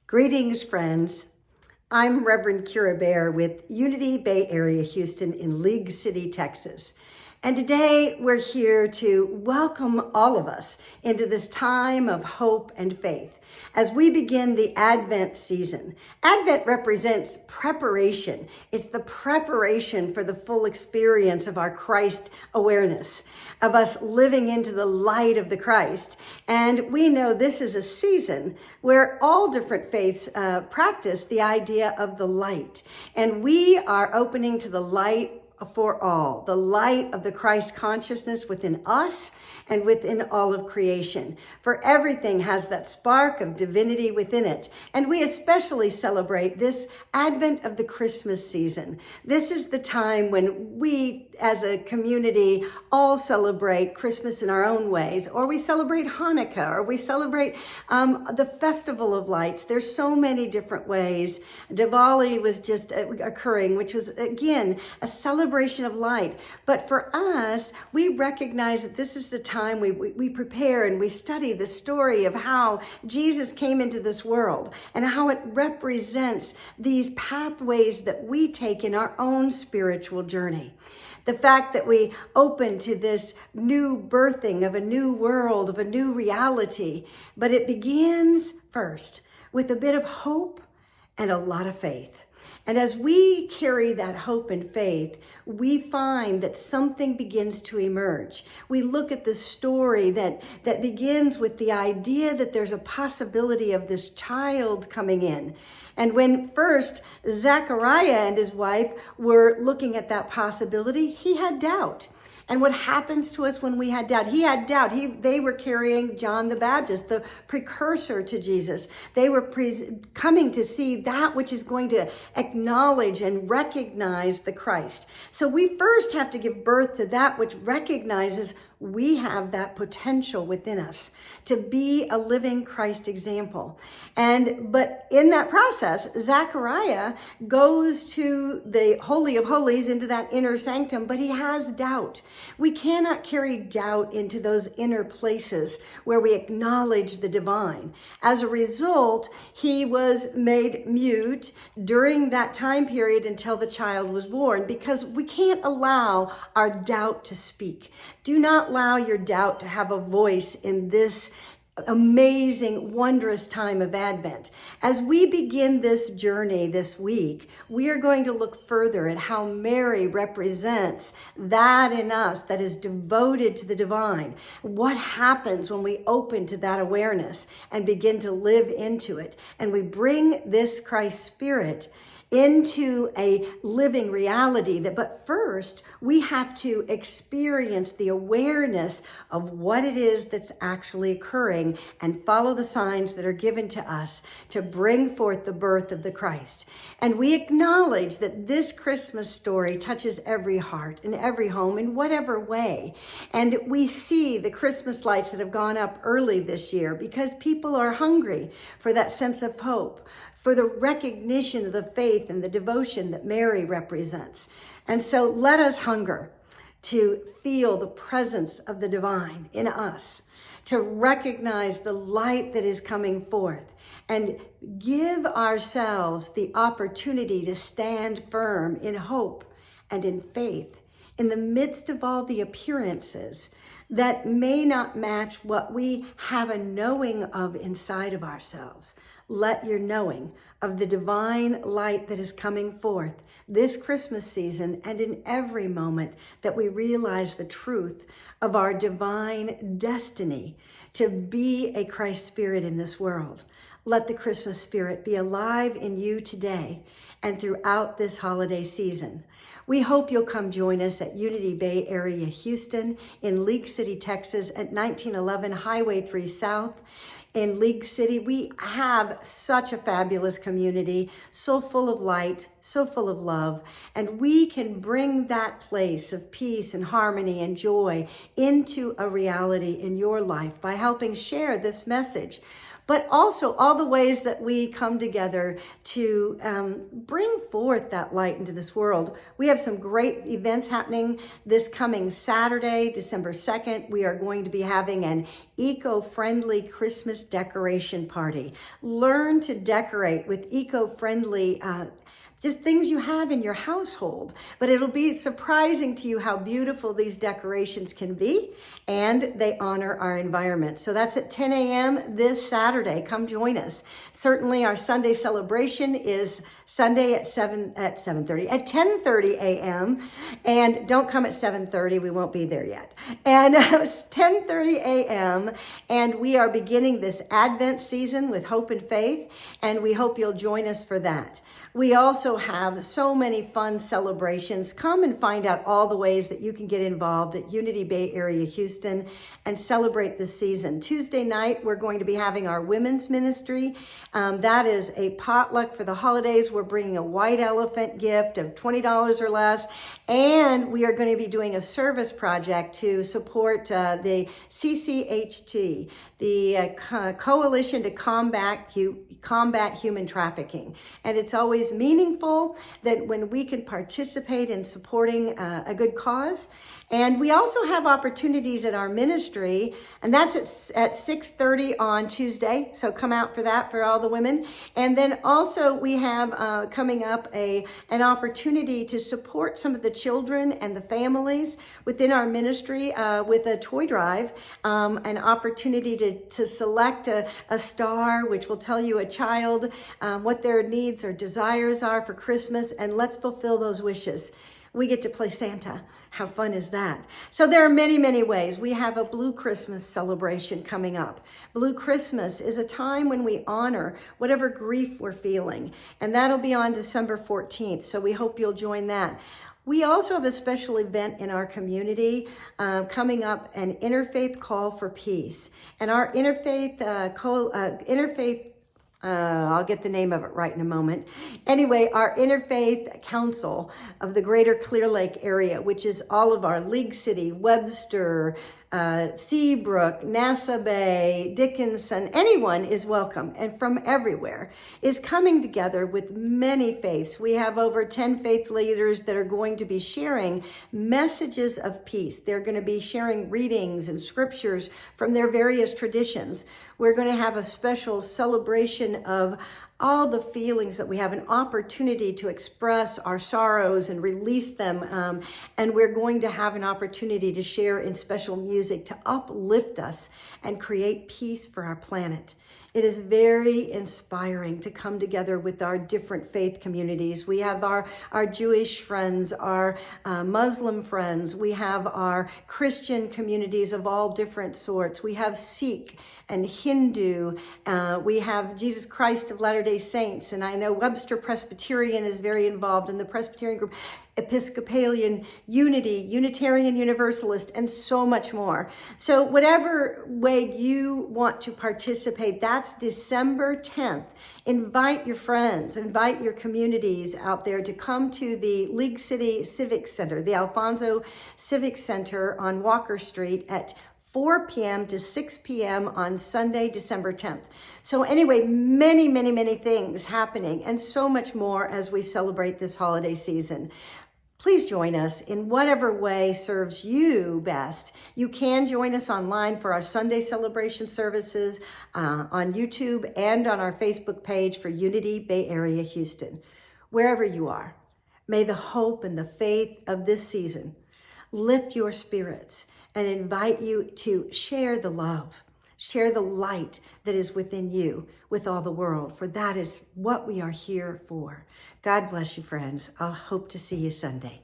Greetings, friends. I'm Reverend Kyra Baehr with Unity Bay Area Houston in League City, Texas. And today we're here to welcome all of us into this time of hope and faith as we begin the Advent season. Advent represents preparation. It's the preparation for the full experience of our Christ awareness, of us living into the light of the Christ. And we know this is a season where all different faiths practice the idea of the light. And we are opening to the light for all, the light of the Christ consciousness within us and within all of creation. For everything has that spark of divinity within it. And we especially celebrate this Advent of the Christmas season. This is the time when we as a community all celebrate Christmas in our own ways, or we celebrate Hanukkah, or we celebrate the Festival of Lights. There's so many different ways. Diwali was just occurring, which was, again, a celebration of light. But for us, we recognize that this is the time we prepare and we study the story of how Jesus came into this world and how it represents these pathways that we take in our own spiritual journey. The fact that we open to this new birthing of a new world, of a new reality, but it begins first with a bit of hope and a lot of faith. And as we carry that hope and faith, we find that something begins to emerge. We look at the story that begins with the idea that there's a possibility of this child coming in. And when first Zechariah and his wife were looking at that possibility, he had doubt. And what happens to us when we had doubt? He had doubt. They were carrying John the Baptist, the precursor to Jesus. They were coming to see that which is going to acknowledge and recognize the Christ. So we first have to give birth to that which recognizes we have that potential within us to be a living Christ example. But in that process, Zechariah goes to the Holy of Holies, into that inner sanctum, but he has doubt. We cannot carry doubt into those inner places where we acknowledge the divine. As a result, he was made mute during that time period until the child was born, because we can't allow our doubt to speak. Do not allow your doubt to have a voice in this amazing, wondrous time of Advent. As we begin this journey this week, we are going to look further at how Mary represents that in us that is devoted to the divine. What happens when we open to that awareness and begin to live into it, and we bring this Christ Spirit into a living reality. But first, we have to experience the awareness of what it is that's actually occurring and follow the signs that are given to us to bring forth the birth of the Christ. And we acknowledge that this Christmas story touches every heart and every home in whatever way. And we see the Christmas lights that have gone up early this year because people are hungry for that sense of hope, for the recognition of the faith and the devotion that Mary represents. And so let us hunger to feel the presence of the divine in us, to recognize the light that is coming forth, and give ourselves the opportunity to stand firm in hope and in faith in the midst of all the appearances that may not match what we have a knowing of inside of ourselves. Let your knowing of the divine light that is coming forth this Christmas season and in every moment that we realize the truth of our divine destiny to be a Christ Spirit in this world. Let the Christmas Spirit be alive in you today and throughout this holiday season. We hope you'll come join us at Unity Bay Area Houston in League City, Texas at 1911 Highway 3 South. In League City, we have such a fabulous community, so full of light, so full of love, and we can bring that place of peace and harmony and joy into a reality in your life by helping share this message. But also all the ways that we come together to bring forth that light into this world. We have some great events happening this coming Saturday, December 2nd. We are going to be having an eco-friendly Christmas decoration party. Learn to decorate with eco-friendly just things you have in your household. But it'll be surprising to you how beautiful these decorations can be, and they honor our environment. So that's at 10 a.m. this Saturday. Come join us. Certainly our Sunday celebration is Sunday at 10:30 a.m. And don't come at 7:30. We won't be there yet. And it's 10:30 a.m. And we are beginning this Advent season with hope and faith, and we hope you'll join us for that. We also have so many fun celebrations. Come and find out all the ways that you can get involved at Unity Bay Area Houston and celebrate this season. Tuesday night, we're going to be having our women's ministry. That is a potluck for the holidays. We're bringing a white elephant gift of $20 or less. And we are going to be doing a service project to support the CCHT, the Coalition to Combat Human Trafficking. And it's always meaningful that when we can participate in supporting a good cause. And we also have opportunities at our ministry, and that's at 6:30 on Tuesday. So come out for that for all the women. And then also we have coming up an opportunity to support some of the children and the families within our ministry with a toy drive, an opportunity to select a star, which will tell you a child what their needs or desires are for Christmas, and let's fulfill those wishes. We get to play Santa. How fun is that? So there are many, many ways. We have a Blue Christmas celebration coming up. Blue Christmas is a time when we honor whatever grief we're feeling, and that'll be on December 14th. So we hope you'll join that. We also have a special event in our community coming up, an Interfaith Call for Peace. And our I'll get the name of it right in a moment. Anyway, our Interfaith Council of the Greater Clear Lake area, which is all of our League City, Webster, Seabrook, Nassau Bay, Dickinson, anyone is welcome, and from everywhere, is coming together with many faiths. We have over 10 faith leaders that are going to be sharing messages of peace. They're going to be sharing readings and scriptures from their various traditions. We're going to have a special celebration of all the feelings that we have, an opportunity to express our sorrows and release them. And we're going to have an opportunity to share in special music to uplift us and create peace for our planet. It is very inspiring to come together with our different faith communities. We have our Jewish friends, our Muslim friends. We have our Christian communities of all different sorts. We have Sikh and Hindu. We have Jesus Christ of Latter-day Saints. And I know Webster Presbyterian is very involved in the Presbyterian group. Episcopalian, Unity, Unitarian Universalist, and so much more. So whatever way you want to participate, that's December 10th. Invite your friends, invite your communities out there to come to the League City Civic Center, the Alfonso Civic Center on Walker Street at 4 p.m. to 6 p.m. on Sunday, December 10th. So anyway, many, many, many things happening, and so much more as we celebrate this holiday season. Please join us in whatever way serves you best. You can join us online for our Sunday celebration services on YouTube and on our Facebook page for Unity Bay Area Houston. Wherever you are, may the hope and the faith of this season lift your spirits and invite you to share the love, share the light that is within you with all the world, for that is what we are here for. God bless you, friends. I'll hope to see you Sunday.